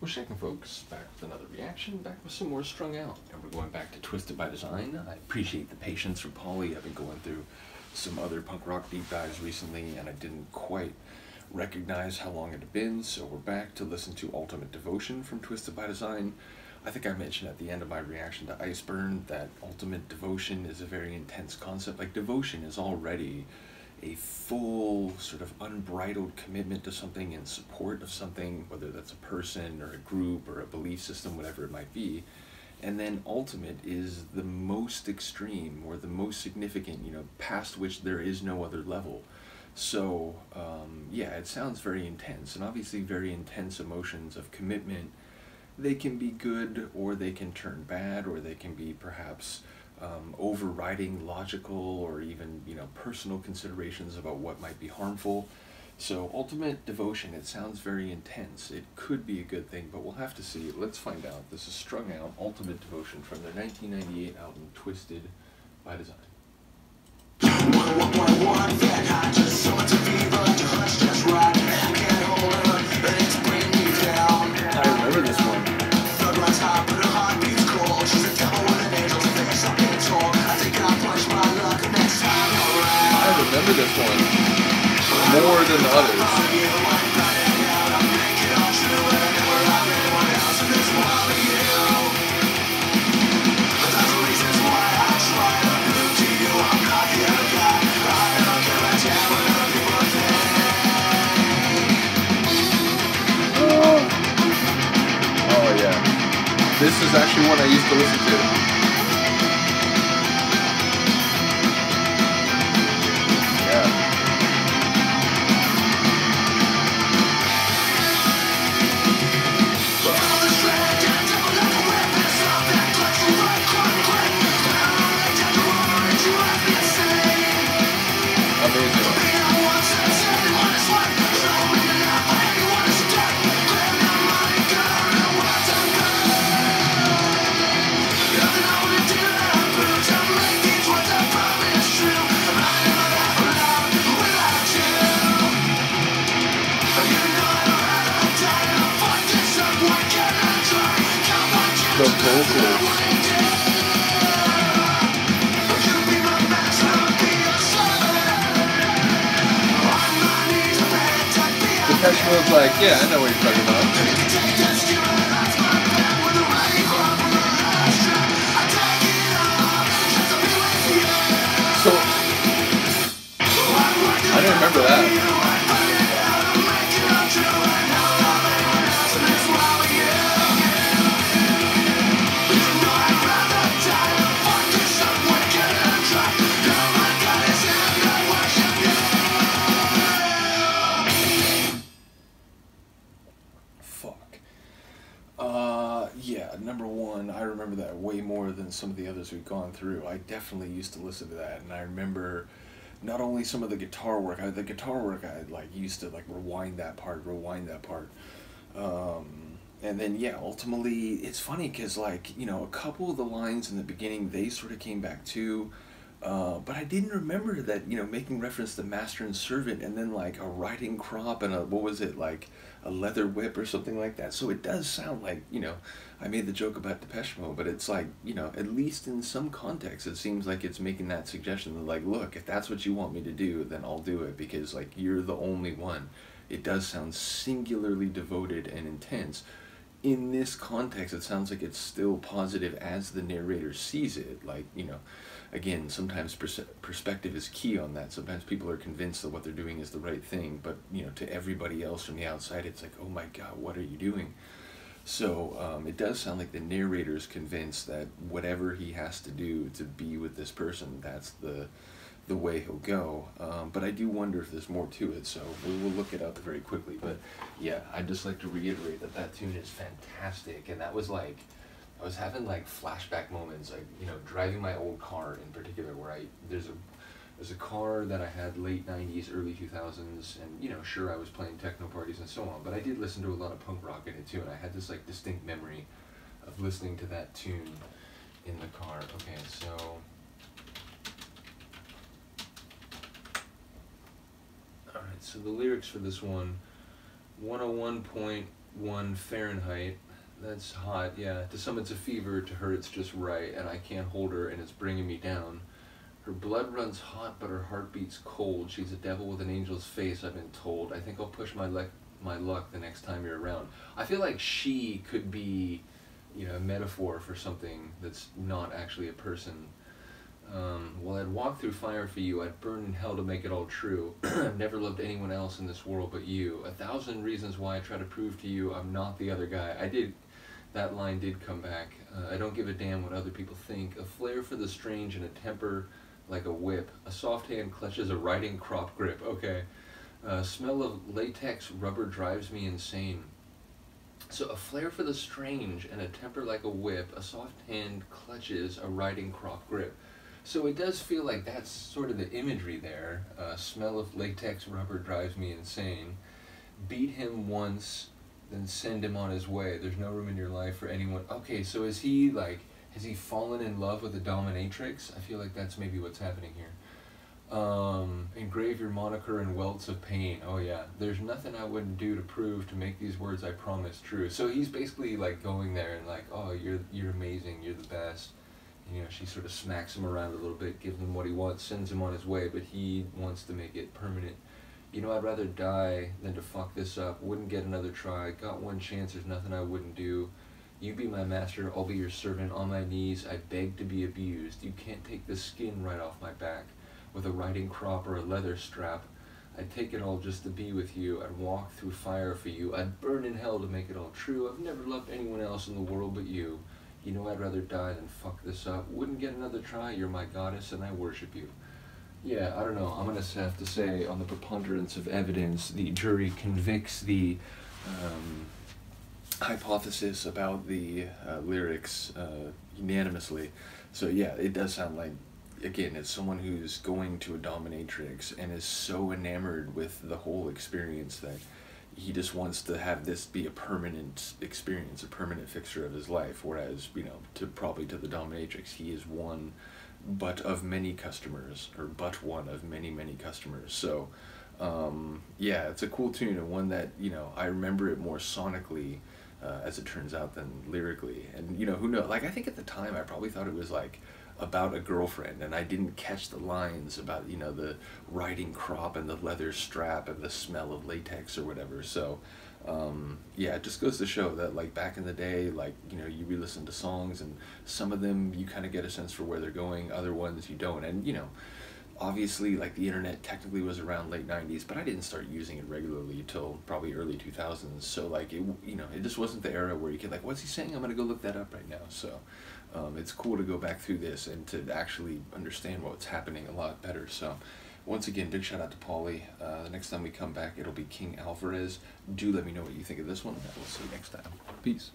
What's shaking, folks? Back with another reaction, back with some more Strung Out. And we're going back to Twisted by Design. I appreciate the patience from Paulie. I've been going through some other punk rock deep dives recently, and I didn't quite recognize how long it had been, so we're back to listen to Ultimate Devotion from Twisted by Design. I think I mentioned at the end of my reaction to Iceburn that ultimate devotion is a very intense concept. Like, devotion is already a full, sort of unbridled commitment to something in support of something, whether that's a person or a group or a belief system, whatever it might be. And then ultimate is the most extreme or the most significant, past which there is no other level. So, yeah, it sounds very intense, and obviously very intense emotions of commitment. They can be good, or they can turn bad, or they can be perhaps overriding logical or even personal considerations about what might be harmful. So ultimate devotion, it sounds very intense. It could be a good thing, but we'll have to see. Let's find out. This is Strung Out, Ultimate Devotion, from their 1998 album Twisted by Design. I remember this one. I remember this one more than the others. Oh yeah, this is actually one I used to listen to. The vocals. Depeche Mode's like, yeah, I know what you're talking about. So, I didn't remember that. Yeah, number one, I remember that way more than some of the others we've gone through. I definitely used to listen to that, and I remember not only some of the guitar work, I used to rewind that part, and then yeah, ultimately, it's funny because a couple of the lines in the beginning, they sort of came back too, but I didn't remember that, making reference to master and servant, and then like a riding crop and a leather whip or something like that. So it does sound like, I made the joke about Depeche Mode, but it's like, at least in some context, it seems like it's making that suggestion that, like, look, if that's what you want me to do, then I'll do it, because, like, you're the only one. It does sound singularly devoted and intense. In this context, it sounds like it's still positive as the narrator sees it. Like, again, sometimes perspective is key on that. Sometimes people are convinced that what they're doing is the right thing, but, to everybody else from the outside, it's like, oh my God, what are you doing? So it does sound like the narrator is convinced that whatever he has to do to be with this person, that's the way he'll go. But I do wonder if there's more to it, so we will look it up very quickly. But yeah, I'd just like to reiterate that that tune is fantastic, and that was like, I was having like flashback moments, like, driving my old car in particular, where there's a car that I had late 90s, early 2000s, and, sure, I was playing techno parties and so on, but I did listen to a lot of punk rock in it too, and I had this, like, distinct memory of listening to that tune in the car. Okay, so... Alright, so the lyrics for this one, 101.1 1 Fahrenheit. That's hot, yeah. To some it's a fever, to her it's just right, and I can't hold her and it's bringing me down. Her blood runs hot, but her heart beats cold. She's a devil with an angel's face, I've been told. I think I'll push my luck the next time you're around. I feel like she could be, you know, a metaphor for something that's not actually a person. Well, I'd walk through fire for you. I'd burn in hell to make it all true. I've never loved anyone else in this world but you. 1,000 reasons why I try to prove to you I'm not the other guy. That line did come back. I don't give a damn what other people think. A flair for the strange and a temper like a whip. A soft hand clutches a riding crop grip. Okay. Smell of latex rubber drives me insane. So a flair for the strange and a temper like a whip. A soft hand clutches a riding crop grip. So it does feel like that's sort of the imagery there. Smell of latex rubber drives me insane. Beat him once, then send him on his way. There's no room in your life for anyone. Okay, so is he like, has he fallen in love with a dominatrix? I feel like that's maybe what's happening here. Engrave your moniker in welts of pain. Oh yeah, there's nothing I wouldn't do to prove to make these words I promise true. So he's basically like going there and like, oh, you're amazing, you're the best. You know, she sort of smacks him around a little bit, gives him what he wants, sends him on his way, but he wants to make it permanent. You know, I'd rather die than to fuck this up. Wouldn't get another try. Got one chance, there's nothing I wouldn't do. You be my master, I'll be your servant. On my knees, I beg to be abused. You can't take the skin right off my back with a riding crop or a leather strap. I'd take it all just to be with you. I'd walk through fire for you. I'd burn in hell to make it all true. I've never loved anyone else in the world but you. You know I'd rather die than fuck this up. Wouldn't get another try. You're my goddess and I worship you. Yeah, I don't know. I'm going to have to say, on the preponderance of evidence, the jury convicts the hypothesis about the lyrics unanimously. So yeah, it does sound like, again, it's someone who's going to a dominatrix and is so enamored with the whole experience that he just wants to have this be a permanent experience, a permanent fixture of his life, whereas, you know, probably to the dominatrix, he is one but of many customers, or but one of many, many customers. So, yeah, it's a cool tune, and one that, you know, I remember it more sonically, as it turns out, than lyrically. And, you know, who knows, like, I think at the time I probably thought it was, like, about a girlfriend, and I didn't catch the lines about, you know, the riding crop and the leather strap and the smell of latex or whatever. So yeah, it just goes to show that, like, back in the day, like, you know, you re-listen to songs and some of them you kind of get a sense for where they're going, other ones you don't. And, you know, obviously, like, the internet technically was around late 90s, but I didn't start using it regularly until probably early 2000s. So, like, it, you know, it just wasn't the era where you could, like, what's he saying? I'm gonna go look that up right now. So it's cool to go back through this and to actually understand what's happening a lot better. So once again, big shout out to Paulie. The next time we come back, it'll be King Alvarez. Do let me know what you think of this one, and we'll see you next time. Peace.